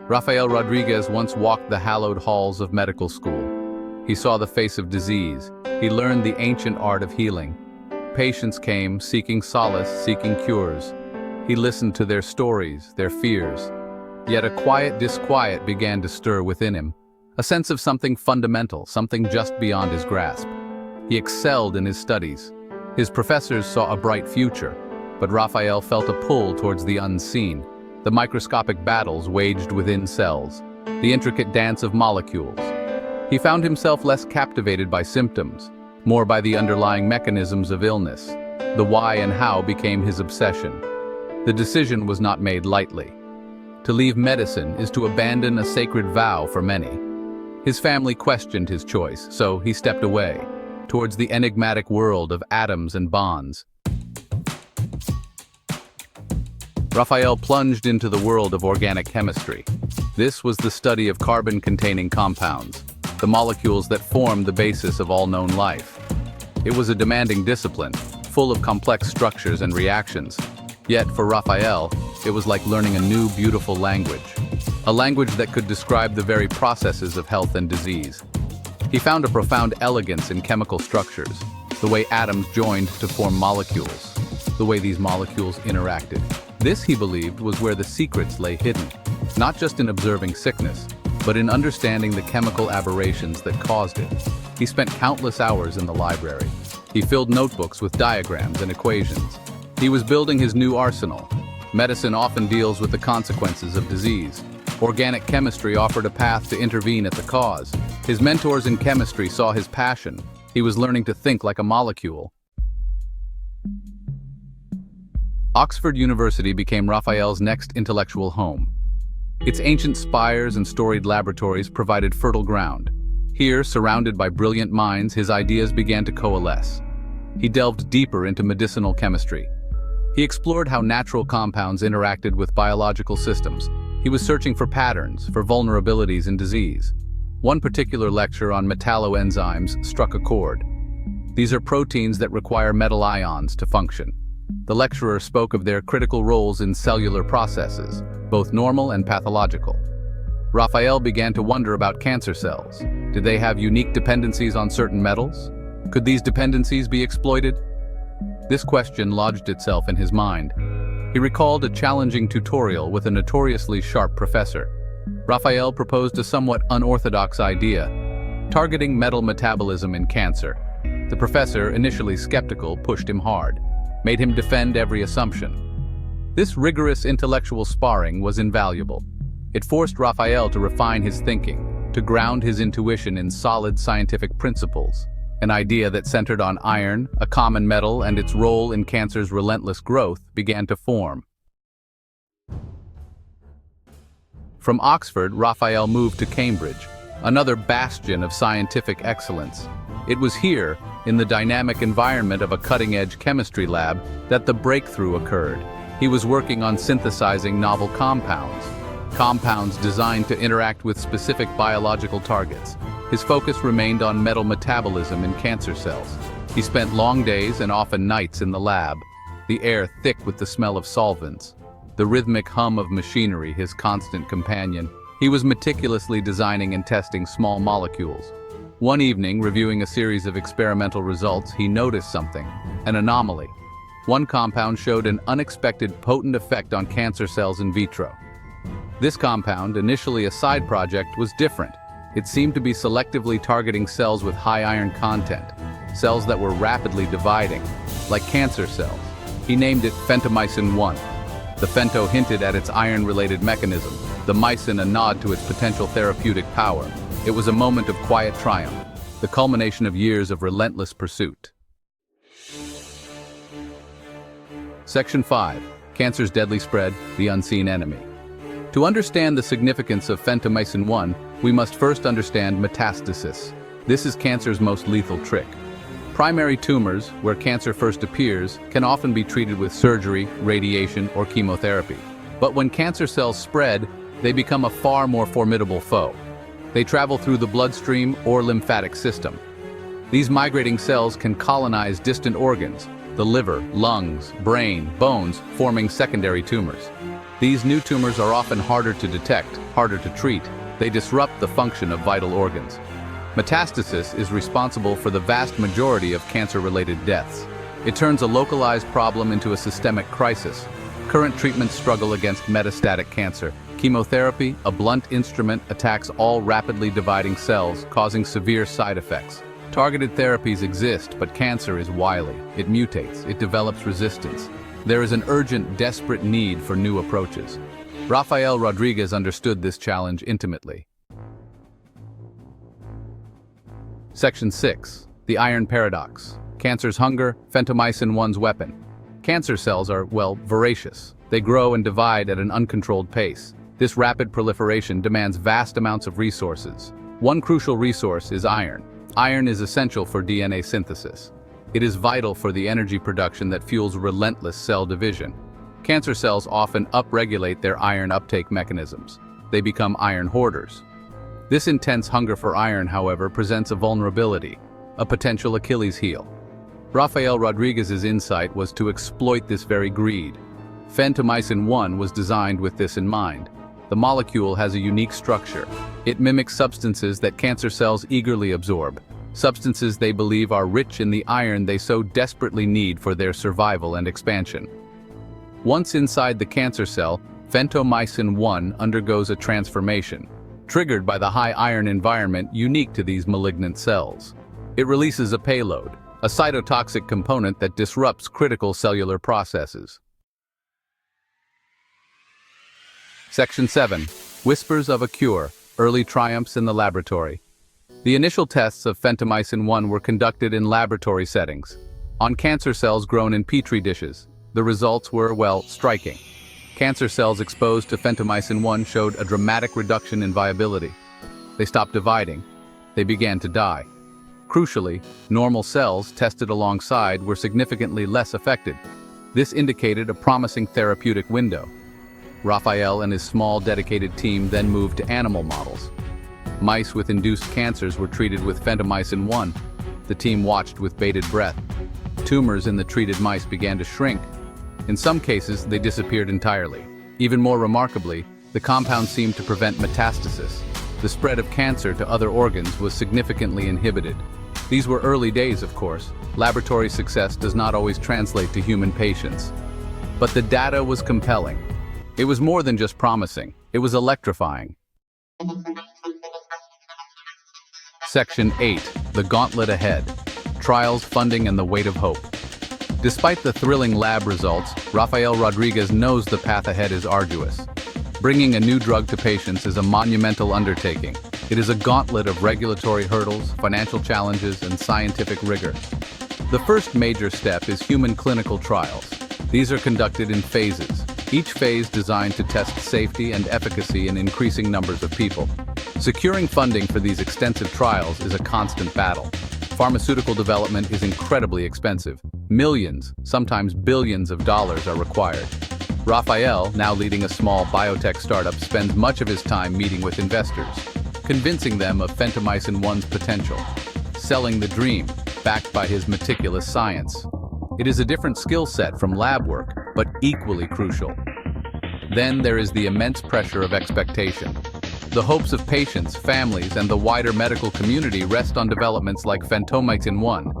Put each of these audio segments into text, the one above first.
Raphael Rodriguez once walked the hallowed halls of medical school. He saw the face of disease. He learned the ancient art of healing. Patients came, seeking solace, seeking cures. He listened to their stories, their fears. Yet a quiet disquiet began to stir within him, a sense of something fundamental, something just beyond his grasp. He excelled in his studies. His professors saw a bright future, but Raphael felt a pull towards the unseen, the microscopic battles waged within cells, the intricate dance of molecules. He found himself less captivated by symptoms, more by the underlying mechanisms of illness. The why and how became his obsession. The decision was not made lightly. To leave medicine is to abandon a sacred vow for many. His family questioned his choice, so he stepped away, towards the enigmatic world of atoms and bonds. Raphael plunged into the world of organic chemistry. This was the study of carbon-containing compounds, the molecules that form the basis of all known life. It was a demanding discipline, full of complex structures and reactions. Yet, for Raphael, it was like learning a new, beautiful language. A language that could describe the very processes of health and disease. He found a profound elegance in chemical structures, the way atoms joined to form molecules, the way these molecules interacted. This, he believed, was where the secrets lay hidden, not just in observing sickness, but in understanding the chemical aberrations that caused it. He spent countless hours in the library. He filled notebooks with diagrams and equations. He was building his new arsenal. Medicine often deals with the consequences of disease. Organic chemistry offered a path to intervene at the cause. His mentors in chemistry saw his passion. He was learning to think like a molecule. Oxford University became Raphael's next intellectual home. Its ancient spires and storied laboratories provided fertile ground. Here, surrounded by brilliant minds, his ideas began to coalesce. He delved deeper into medicinal chemistry. He explored how natural compounds interacted with biological systems. He was searching for patterns, for vulnerabilities in disease. One particular lecture on metalloenzymes struck a chord. These are proteins that require metal ions to function. The lecturer spoke of their critical roles in cellular processes, both normal and pathological. Raphael began to wonder about cancer cells. Did they have unique dependencies on certain metals? Could these dependencies be exploited? This question lodged itself in his mind. He recalled a challenging tutorial with a notoriously sharp professor. Raphael proposed a somewhat unorthodox idea, targeting metal metabolism in cancer. The professor, initially skeptical, pushed him hard, made him defend every assumption. This rigorous intellectual sparring was invaluable. It forced Raphael to refine his thinking, to ground his intuition in solid scientific principles. An idea that centered on iron, a common metal, and its role in cancer's relentless growth began to form. From Oxford, Raphael moved to Cambridge, another bastion of scientific excellence. It was here, in the dynamic environment of a cutting-edge chemistry lab, that the breakthrough occurred. He was working on synthesizing novel compounds designed to interact with specific biological targets. His focus remained on metal metabolism in cancer cells. He spent long days and often nights in the lab, the air thick with the smell of solvents, the rhythmic hum of machinery his constant companion. He was meticulously designing and testing small molecules. One evening, reviewing a series of experimental results, he noticed something, an anomaly. One compound showed an unexpected potent effect on cancer cells in vitro. This compound, initially a side project, was different. It seemed to be selectively targeting cells with high iron content, cells that were rapidly dividing, like cancer cells. He named it phentomycin 1. The phento hinted at its iron-related mechanism, the mycin a nod to its potential therapeutic power. It was a moment of quiet triumph, the culmination of years of relentless pursuit. Section 5. Cancer's deadly spread, the unseen enemy. To understand the significance of phentomycin 1, we must first understand metastasis. This is cancer's most lethal trick. Primary tumors, where cancer first appears, can often be treated with surgery, radiation, or chemotherapy. But when cancer cells spread, they become a far more formidable foe. They travel through the bloodstream or lymphatic system. These migrating cells can colonize distant organs, the liver, lungs, brain, bones, forming secondary tumors. These new tumors are often harder to detect, harder to treat. They disrupt the function of vital organs. Metastasis is responsible for the vast majority of cancer-related deaths. It turns a localized problem into a systemic crisis. Current treatments struggle against metastatic cancer. Chemotherapy, a blunt instrument, attacks all rapidly dividing cells, causing severe side effects. Targeted therapies exist, but cancer is wily. It mutates, it develops resistance. There is an urgent, desperate need for new approaches. Raphael Rodriguez understood this challenge intimately. Section 6. The Iron Paradox. Cancer's hunger, phentomycin 1's weapon. Cancer cells are, well, voracious. They grow and divide at an uncontrolled pace. This rapid proliferation demands vast amounts of resources. One crucial resource is iron. Iron is essential for DNA synthesis. It is vital for the energy production that fuels relentless cell division. Cancer cells often upregulate their iron uptake mechanisms. They become iron hoarders. This intense hunger for iron, however, presents a vulnerability, a potential Achilles heel. Raphael Rodriguez's insight was to exploit this very greed. Phentomycin 1 was designed with this in mind. The molecule has a unique structure. It mimics substances that cancer cells eagerly absorb, substances they believe are rich in the iron they so desperately need for their survival and expansion. Once inside the cancer cell, phentomycin 1 undergoes a transformation, triggered by the high iron environment unique to these malignant cells. It releases a payload, a cytotoxic component that disrupts critical cellular processes. Section 7. Whispers of a Cure, Early Triumphs in the Laboratory. The initial tests of phentomycin 1 were conducted in laboratory settings, on cancer cells grown in petri dishes. The results were, well, striking. Cancer cells exposed to phentomycin 1 showed a dramatic reduction in viability. They stopped dividing. They began to die. Crucially, normal cells tested alongside were significantly less affected. This indicated a promising therapeutic window. Raphael and his small, dedicated team then moved to animal models. Mice with induced cancers were treated with phentomycin 1. The team watched with bated breath. Tumors in the treated mice began to shrink. In some cases, they disappeared entirely. Even more remarkably, the compound seemed to prevent metastasis. The spread of cancer to other organs was significantly inhibited. These were early days, of course. Laboratory success does not always translate to human patients. But the data was compelling. It was more than just promising. It was electrifying. Section 8. The Gauntlet Ahead. Trials, Funding, and the Weight of Hope. Despite the thrilling lab results, Raphael Rodriguez knows the path ahead is arduous. Bringing a new drug to patients is a monumental undertaking. It is a gauntlet of regulatory hurdles, financial challenges, and scientific rigor. The first major step is human clinical trials. These are conducted in phases, each phase designed to test safety and efficacy in increasing numbers of people. Securing funding for these extensive trials is a constant battle. Pharmaceutical development is incredibly expensive. Millions, sometimes billions of dollars are required. Raphael, now leading a small biotech startup, spends much of his time meeting with investors, convincing them of phentomycin 1's potential, selling the dream, backed by his meticulous science. It is a different skill set from lab work, but equally crucial. Then there is the immense pressure of expectation. The hopes of patients, families, and the wider medical community rest on developments like phentomycin 1.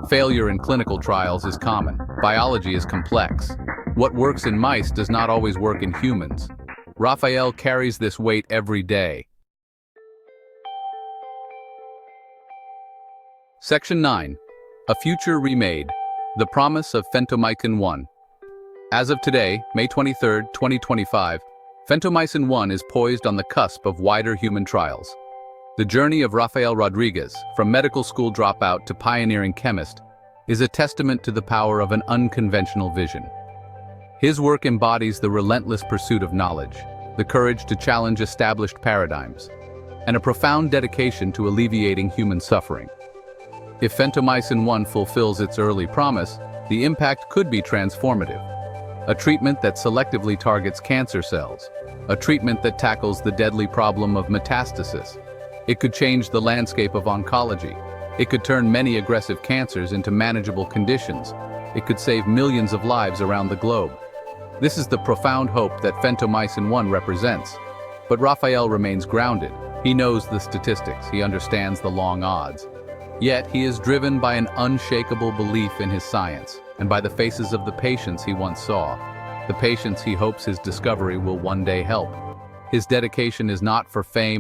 Failure in clinical trials is common. Biology is complex. What works in mice does not always work in humans. Raphael carries this weight every day. Section 9. A Future Remade. The Promise of Phentomycin 1. As of today, May 23, 2025, phentomycin 1 is poised on the cusp of wider human trials. The journey of Raphael Rodriguez, from medical school dropout to pioneering chemist, is a testament to the power of an unconventional vision. His work embodies the relentless pursuit of knowledge, the courage to challenge established paradigms, and a profound dedication to alleviating human suffering. If phentomycin 1 fulfills its early promise, the impact could be transformative. A treatment that selectively targets cancer cells, a treatment that tackles the deadly problem of metastasis. It could change the landscape of oncology. It could turn many aggressive cancers into manageable conditions, It could save millions of lives around the globe. This is the profound hope that phentomycin 1 represents. But Raphael remains grounded. He knows the statistics, he understands the long odds. Yet he is driven by an unshakable belief in his science, and by the faces of the patients he once saw, the patients he hopes his discovery will one day help. His dedication is not for fame